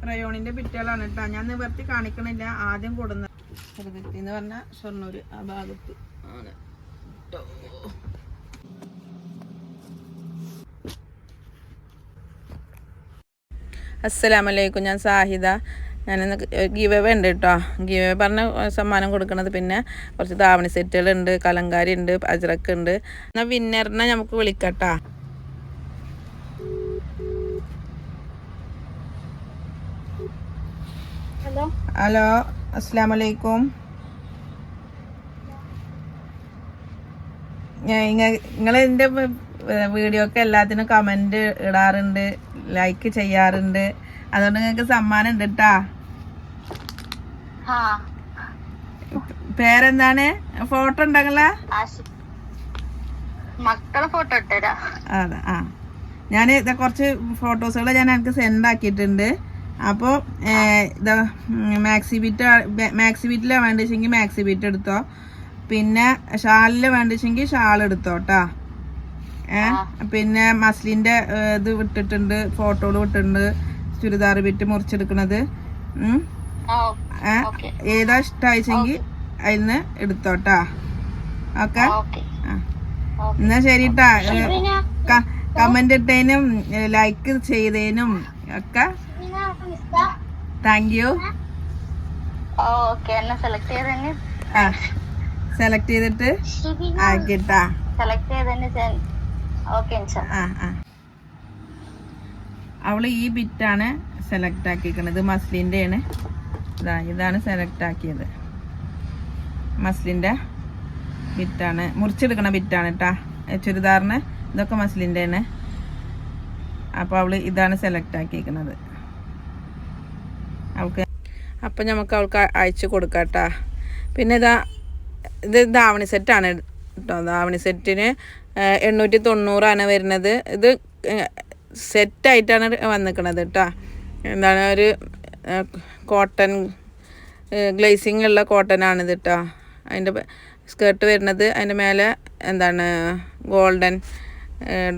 റയോണിന്റെ ബിറ്റുകളാണ് കേട്ടോ. ഞാൻ നിവർത്തി കാണിക്കണില്ല. ആദ്യം കൊടുന്ന ചെറുതെത്തി എന്ന് പറഞ്ഞ ഷൊർണൂർ ആ ഭാഗത്ത് ആണ് കേട്ടോ. അസ്സലാമലൈക്കും. ഞാൻ സാഹിദ. ഞാനിന്ന് ഗീവ് അവേ ഉണ്ട് കേട്ടോ. ഗീവ് അവേ പറഞ്ഞ സമ്മാനം കൊടുക്കുന്നത്. പിന്നെ കുറച്ച് ധാവണി സെറ്റുകളുണ്ട്, കലങ്കാരി ഉണ്ട്, അജ്രക്ക് ഉണ്ട്. എന്നാൽ വിന്നറിനെ നമുക്ക് വിളിക്കട്ടാ. ഹലോ അസ്സലാമലൈക്കും. നിങ്ങൾ എൻ്റെ വീഡിയോക്ക് എല്ലാത്തിനും കമൻറ്റ് ഇടാറുണ്ട്, ലൈക്ക് ചെയ്യാറുണ്ട്. അതുകൊണ്ട് നിങ്ങൾക്ക് സമ്മാനം ഉണ്ട് കേട്ടാ. പേരെന്താണ്? ഫോട്ടോ ഉണ്ടെങ്കിലേ മക്കളെ ഫോട്ടോ ഇട്ടരാ. അതെ. ഞാൻ കുറച്ച് ഫോട്ടോസുകൾ ഞാൻ എനിക്ക് സെൻഡ് ആക്കിയിട്ടുണ്ട്. അപ്പോൾ ഇതാ മാക്സി ബിറ്റിലാണ് വേണ്ടിച്ചെങ്കിൽ മാക്സി ബിറ്റ് എടുത്തോ. പിന്നെ ഷാളിൽ വേണ്ടിച്ചെങ്കിൽ ഷാൾ എടുത്തോ കേട്ടാ. പിന്നെ മസ്ലിൻ്റെ ഇത് വിട്ടിട്ടുണ്ട്, ഫോട്ടോകൾ വിട്ടിട്ടുണ്ട്, ചുരിദാർ ബിറ്റ് മുറിച്ചെടുക്കണത്. ഏതാ ഇഷ്ടമായിച്ചെങ്കിൽ അതിന്ന് എടുത്തോട്ടാ. ഓക്കെ, എന്നാ ശരിട്ടാ. കമന്റ് ഇട്ടതിനും ലൈക്ക് ചെയ്തതിനും ഒക്കെ താങ്ക് യു. സെലക്ട് ചെയ്തിട്ട് ആക്കിട്ടാ. അവള് ഈ ബിറ്റാണ് സെലക്ട് ആക്കിയിരിക്കുന്നത്. മസ്ലിൻ്റെ ആണ്. ഇതാണ് സെലക്ട് ആക്കിയത്. മസ്ലിൻ്റെ ബിറ്റാണ്, മുറിച്ചെടുക്കണ ബിറ്റാണ് കേട്ടാ. ചുരിദാറിന് ഇതൊക്കെ മസ്ലിൻ്റെ ആണ്. അപ്പോൾ അവള് ഇതാണ് സെലക്ട് ആക്കിയിരിക്കുന്നത്. അവൾക്ക് അപ്പം നമുക്ക് അവൾക്ക് അയച്ചു കൊടുക്കാം കേട്ടാ. പിന്നെ ഇത് ധാവണി സെറ്റാണ് കേട്ടോ. ധാവണി സെറ്റിന് 890 വരുന്നത്. ഇത് സെറ്റായിട്ടാണ് വന്നിക്കണത് കേട്ടോ. എന്താണ് ഒരു കോട്ടൺ ഗ്ലേസിങ് ഉള്ള കോട്ടനാണിത് കേട്ടോ. അതിൻ്റെ സ്കേർട്ട് വരുന്നത് അതിൻ്റെ മേലെ എന്താണ് ഗോൾഡൻ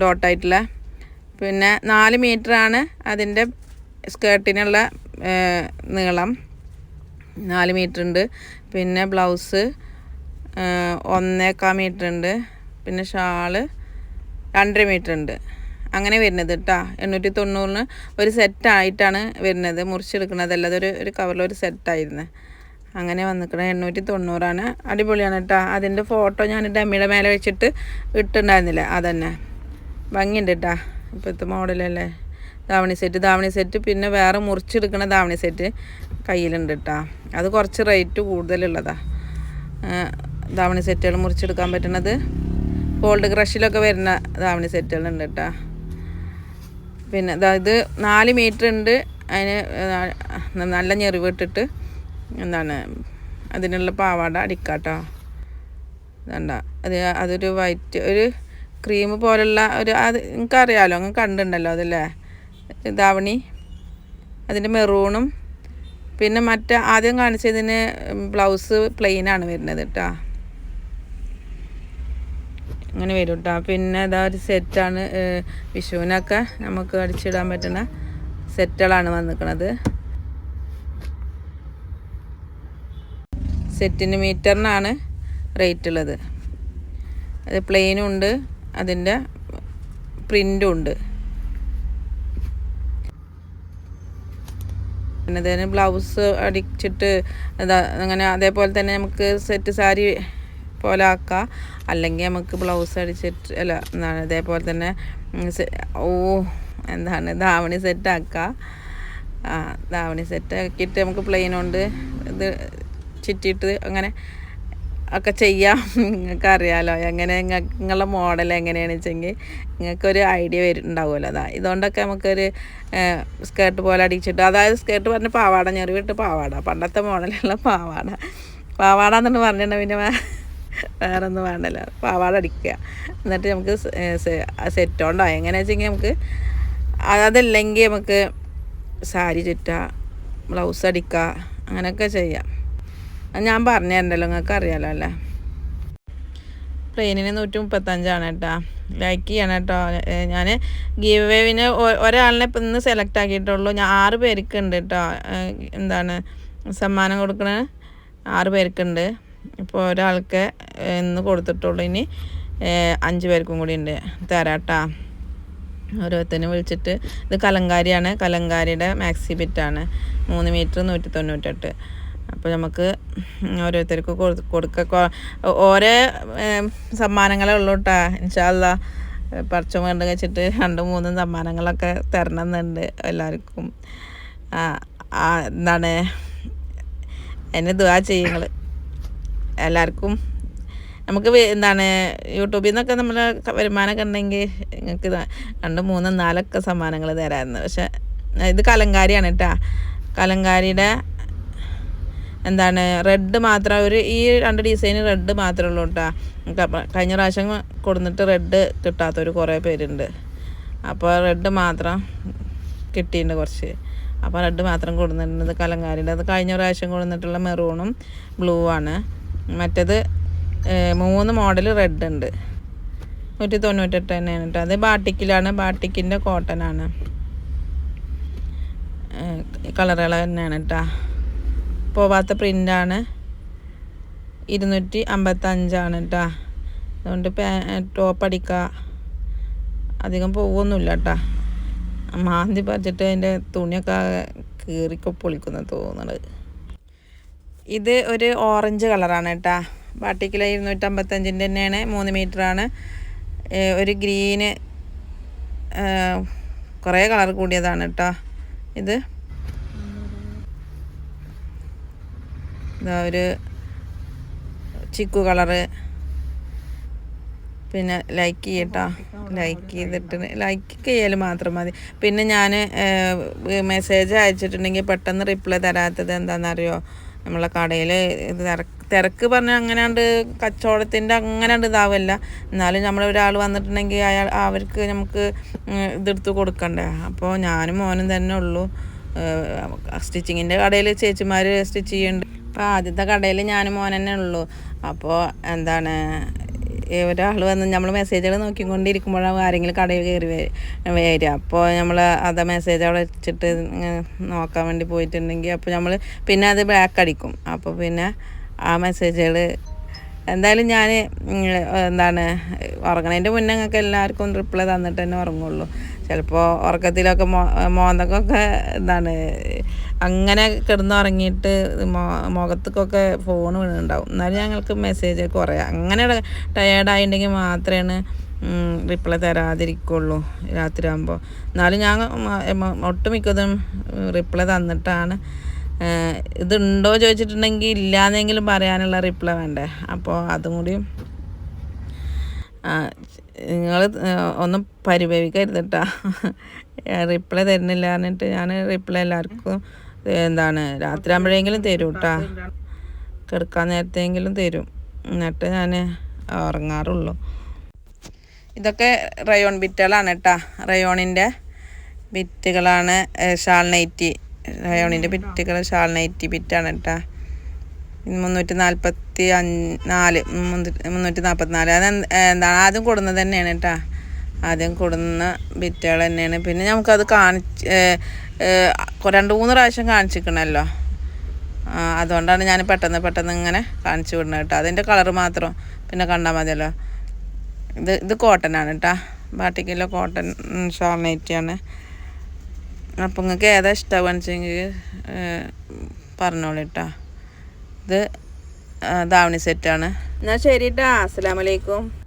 ഡോട്ടായിട്ടുള്ള. പിന്നെ 4 മീറ്ററാണ് അതിൻ്റെ സ്കേർട്ടിനുള്ള നീളം. 4 മീറ്റർ ഉണ്ട്. പിന്നെ ബ്ലൗസ് 1.25 മീറ്റർ ഉണ്ട്. പിന്നെ ഷാള് 2.5 മീറ്റർ ഉണ്ട്. അങ്ങനെ വരുന്നത് കേട്ടോ. 890 ഒരു സെറ്റായിട്ടാണ് വരുന്നത്. മുറിച്ചെടുക്കണതല്ല, അതൊരു കവറിലൊരു സെറ്റായിരുന്നു. അങ്ങനെ വന്നിക്കണത് 890. അടിപൊളിയാണ് കേട്ടോ. അതിൻ്റെ ഫോട്ടോ ഞാൻ ഡമ്മിയുടെ മേലെ വെച്ചിട്ട് ഇട്ടുണ്ടായിരുന്നില്ല, അതന്നെ ഭംഗിയുണ്ട് കേട്ടോ. ഇപ്പോഴത്തെ മോഡലല്ലേ ധാവണി സെറ്റ്. പിന്നെ വേറെ മുറിച്ചെടുക്കണ ധാവണി സെറ്റ് കയ്യിലുണ്ട് കേട്ടോ. അത് കുറച്ച് റേറ്റ് കൂടുതലുള്ളതാണ്. ധാവണി സെറ്റുകൾ മുറിച്ചെടുക്കാൻ പറ്റുന്നത് ഗോൾഡ് ക്രഷിലൊക്കെ വരുന്ന ധാവണി സെറ്റുകളുണ്ട് കേട്ടോ. പിന്നെ ഇത് 4 മീറ്റർ ഉണ്ട്. അതിന് നല്ല ഞെറിവിട്ടിട്ട് എന്താണ് അതിനുള്ള പാവാട അടിക്കാട്ടോ. ഇതണ്ട അതൊരു വൈറ്റ് ഒരു ക്രീം പോലുള്ള ഒരു, അത് നിങ്ങൾക്കറിയാമല്ലോ, നിങ്ങൾ കണ്ടിട്ടുണ്ടല്ലോ അതല്ലേ ധാവണി. അതിൻ്റെ മെറൂണും പിന്നെ ആദ്യം കാണിച്ചതിന് ബ്ലൗസ് പ്ലെയിനാണ് വരുന്നത് കേട്ടോ. അങ്ങനെ വരും കേട്ടോ. പിന്നെ ഒരു സെറ്റാണ് വിഷുവിനൊക്കെ നമുക്ക് അടിച്ചിടാൻ പറ്റുന്ന സെറ്റുകളാണ് വന്നിരിക്കുന്നത്. സെറ്റിന് മീറ്ററിനാണ് റേറ്റ് ഉള്ളത്. അത് പ്ലെയിനും ഉണ്ട്, അതിൻ്റെ പ്രിൻറ്റും ഉണ്ട്. പിന്നെ അതിന് ബ്ലൗസ് അടിച്ചിട്ട് അങ്ങനെ അതേപോലെ തന്നെ നമുക്ക് സെറ്റ് സാരി പോലെ ആക്കാം. അല്ലെങ്കിൽ നമുക്ക് ബ്ലൗസ് അടിച്ചിട്ട് എന്താണ് അതേപോലെ തന്നെ ധാവണി സെറ്റാക്കാം. ധാവണി സെറ്റാക്കിയിട്ട് നമുക്ക് പ്ലെയിൻ കൊണ്ട് ഇത് ചുറ്റിയിട്ട് അങ്ങനെ ഒക്കെ ചെയ്യാം. നിങ്ങൾക്ക് അറിയാമല്ലോ എങ്ങനെ നിങ്ങളുടെ മോഡൽ എങ്ങനെയാണെന്ന് വെച്ചെങ്കിൽ നിങ്ങൾക്കൊരു ഐഡിയ ഉണ്ടാവുമല്ലോ. ഇതുകൊണ്ടൊക്കെ നമുക്കൊരു സ്കേർട്ട് പോലെ അടിച്ചിട്ട്, അതായത് സ്കേർട്ട് പറഞ്ഞ പാവാട, ഞെറിവിട്ട് പാവാട, പണ്ടത്തെ മോഡലുള്ള പാവാട എന്നിട്ട് പറഞ്ഞിട്ടുണ്ടെങ്കിൽ പിന്നെ വേറെ ഒന്നും വേണ്ടല്ലോ. പാവാട അടിക്കുക. എന്നിട്ട് നമുക്ക് സെറ്റോണ്ടോ എങ്ങനെയാണെന്ന് വെച്ചെങ്കിൽ നമുക്ക് അതല്ലെങ്കിൽ നമുക്ക് സാരി ചുറ്റുക, ബ്ലൗസ് അടിക്കുക, അങ്ങനെയൊക്കെ ചെയ്യാം. ഞാൻ പറഞ്ഞു തരണ്ടല്ലോ, നിങ്ങൾക്ക് അറിയാലോ അല്ലേ. പ്ലെയിനിന് 135 കേട്ടോ. ലൈക്ക് ചെയ്യണം കേട്ടോ. ഞാൻ ഗീവ് വേവിന് ഒരാളിനെ ഇപ്പം ഇന്ന് സെലക്ട് ആക്കിയിട്ടുള്ളൂ. ഞാൻ 6 പേർക്കുണ്ട് കേട്ടോ. എന്താണ് സമ്മാനം കൊടുക്കണ 6 പേർക്കുണ്ട്. ഇപ്പോൾ ഒരാൾക്ക് ഇന്ന് കൊടുത്തിട്ടുള്ളൂ. ഇനി 5 പേർക്കും കൂടി ഉണ്ട് തരാട്ടാ. ഓരോരുത്തരും വിളിച്ചിട്ട്. ഇത് കലങ്കാരിയാണ്. കലങ്കാരിയുടെ മാക്സി ബിറ്റാണ്. 3 മീറ്റർ 198. അപ്പോൾ നമുക്ക് ഓരോരുത്തർക്ക് കൊടുക്കുക. ഓരോ സമ്മാനങ്ങളേ ഉള്ളൂ കേട്ടോ. ഇൻഷാ അല്ലാ പറിച്ചു കണ്ട് വെച്ചിട്ട് 2-3 സമ്മാനങ്ങളൊക്കെ തരണമെന്നുണ്ട് എല്ലാവർക്കും. എന്താണ് എന്നെ ദുആ ചെയ്യുങ്ങൾ എല്ലാവർക്കും. നമുക്ക് എന്താണ് യൂട്യൂബിൽ നിന്നൊക്കെ നമ്മൾ വരുമാനമൊക്കെ ഉണ്ടെങ്കിൽ നിങ്ങൾക്ക് 2-3 4 സമ്മാനങ്ങൾ തരാമായിരുന്നു. പക്ഷെ ഇത് കലങ്കാരിയാണ് കേട്ടോ. കലങ്കാരിയുടെ എന്താണ് റെഡ് മാത്രം ഈ 2 ഡിസൈൻ റെഡ് മാത്രമേ ഉള്ളൂ കേട്ടോ. കഴിഞ്ഞ പ്രാവശ്യം കൊടുത്തിട്ട് റെഡ് കിട്ടാത്തൊരു കുറേ പേരുണ്ട്. അപ്പോൾ റെഡ് മാത്രം കിട്ടിയിട്ടുണ്ട് കുറച്ച്. അപ്പോൾ റെഡ് മാത്രം കൊടുത്തിട്ടുണ്ട്. കലങ്കാരിയുടെ അത് കഴിഞ്ഞ പ്രാവശ്യം കൊടുത്തിട്ടുള്ള മെറൂണും ബ്ലൂ ആണ്. മറ്റേത് 3 മോഡൽ റെഡ് ഉണ്ട്. 198 തന്നെയാണ് കേട്ടോ. അത് ബാട്ടിക്കിലാണ്. ബാട്ടിക്കിൻ്റെ കോട്ടനാണ്. കളറുകൾ തന്നെയാണ് കേട്ടോ. പോവാത്ത പ്രിൻ്റാണ്. 255 കേട്ടോ. അതുകൊണ്ട് ടോപ്പ് അടിക്കുക. അധികം പോവൊന്നുമില്ല കേട്ടോ. മാന്തി പറിച്ചിട്ട് അതിൻ്റെ തുണിയൊക്കെ കീറിക്കൊ പൊളിക്കുന്ന തോന്നുന്നത്. ഇത് ഒരു ഓറഞ്ച് കളറാണ് കേട്ടോ. ബാട്ടിക്കില 255 തന്നെയാണ്. 3 മീറ്ററാണ്. ഒരു ഗ്രീന് കുറേ കളർ കൂടിയതാണ് കേട്ടോ. ഇത് ഒരു ചിക്കു കളറ്. പിന്നെ ലൈക്ക് ചെയ്യട്ടോ. ലൈക്ക് ചെയ്തിട്ട് ലൈക്ക് ചെയ്യൽ മാത്രം മതി. പിന്നെ ഞാൻ മെസ്സേജ് അയച്ചിട്ടുണ്ടെങ്കിൽ പെട്ടെന്ന് റിപ്ലൈ തരാത്തത് എന്താണെന്നറിയോ? നമ്മളെ കടയിൽ ഇത് തിരക്ക് പറഞ്ഞാൽ അങ്ങനെയാണ്ട് കച്ചവടത്തിൻ്റെ അങ്ങനെയാണ്ട് ഇതാവില്ല. എന്നാലും നമ്മളൊരാൾ വന്നിട്ടുണ്ടെങ്കിൽ അവർക്ക് നമുക്ക് ഇതെടുത്ത് കൊടുക്കണ്ടേ. അപ്പോൾ ഞാനും മോനും തന്നെ ഉള്ളൂ. സ്റ്റിച്ചിങ്ങിൻ്റെ കടയിൽ ചേച്ചിമാർ സ്റ്റിച്ച് ചെയ്യുന്നുണ്ട്. അപ്പോൾ ആദ്യത്തെ കടയിൽ ഞാനും മോൻ തന്നെ ഉള്ളൂ. അപ്പോൾ എന്താണ് ഒരാൾ വന്ന് നമ്മൾ മെസ്സേജുകൾ നോക്കിക്കൊണ്ടിരിക്കുമ്പോഴാണ് ആരെങ്കിലും കടയിൽ കയറി വരിക. അപ്പോൾ നമ്മൾ അത് മെസ്സേജ് അവിടെ വെച്ചിട്ട് നോക്കാൻ വേണ്ടി പോയിട്ടുണ്ടെങ്കിൽ അപ്പോൾ നമ്മൾ പിന്നെ അത് ബാക്ക് അടിക്കും. അപ്പോൾ പിന്നെ ആ മെസ്സേജുകൾ എന്തായാലും ഞാൻ എന്താണ് ഉറങ്ങണതിൻ്റെ മുന്നേ നിങ്ങൾക്ക് എല്ലാവർക്കും റിപ്ലൈ തന്നിട്ട് തന്നെ ഉറങ്ങുള്ളൂ. ചിലപ്പോൾ ഉറക്കത്തിലൊക്കെ മോന്തക്കൊക്കെ എന്താണ് അങ്ങനെ കിടന്നുറങ്ങിയിട്ട് മുഖത്തേക്കൊക്കെ ഫോൺ വീണുണ്ടാവും. എന്നാലും ഞങ്ങൾക്ക് മെസ്സേജ് കുറേ അങ്ങനെ ടയേർഡായിട്ടുണ്ടെങ്കിൽ മാത്രമേ റിപ്ലൈ തരാതിരിക്കുള്ളൂ രാത്രി ആകുമ്പോൾ. എന്നാലും ഞാൻ ഒട്ടുമിക്കതും റിപ്ലൈ തന്നിട്ടാണ്. ഇതുണ്ടോ ചോദിച്ചിട്ടുണ്ടെങ്കിൽ ഇല്ലാന്നെങ്കിലും പറയാനുള്ള റിപ്ലൈ വേണ്ടേ. അപ്പോൾ അതും കൂടി നിങ്ങൾ ഒന്നും പരിഭവിക്കരുത് കേട്ടോ. റിപ്ലൈ തരുന്നില്ല എന്നിട്ട് ഞാൻ റിപ്ലൈ എല്ലാവർക്കും എന്താണ് രാത്രി ആകുമ്പോഴെങ്കിലും തരും കേട്ടോ. കിടക്കാൻ നേരത്തെങ്കിലും തരും. എന്നിട്ട് ഞാൻ ഉറങ്ങാറുള്ളൂ. ഇതൊക്കെ റയോൺ ബിറ്റുകളാണ് കേട്ടോ. റയോണിൻ്റെ ബിറ്റുകളാണ്. ഷാൾ നൈറ്റി റയോണിൻ്റെ ബിറ്റുകൾ ഷാൾ നൈറ്റി ബിറ്റാണ് കേട്ടോ. 344 അത് എന്താണ് ആദ്യം കൊടുന്നത് തന്നെയാണ് കേട്ടോ. ആദ്യം കൊടുന്ന ബിറ്റുകൾ തന്നെയാണ്. പിന്നെ നമുക്കത് 2-3 പ്രാവശ്യം കാണിച്ചിരിക്കണമല്ലോ. അതുകൊണ്ടാണ് ഞാൻ പെട്ടെന്ന് ഇങ്ങനെ കാണിച്ചു വിടുന്നത് കേട്ടോ. അതിൻ്റെ കളറ് മാത്രം പിന്നെ കണ്ടാൽ മതിയല്ലോ. ഇത് കോട്ടനാണ് കേട്ടോ. ബാട്ടിക്കിലോ കോട്ടൺ ഷാൾ നൈറ്റിയാണ്. അപ്പം നിങ്ങൾക്ക് ഏതാ ഇഷ്ടമാണെന്ന് വെച്ചെങ്കിൽ പറഞ്ഞോളൂ കേട്ടോ. ഇത് ദാവണി സെറ്റാണ്. എന്നാൽ ശരി കേട്ടോ. അസ്സലാമു അലൈക്കും.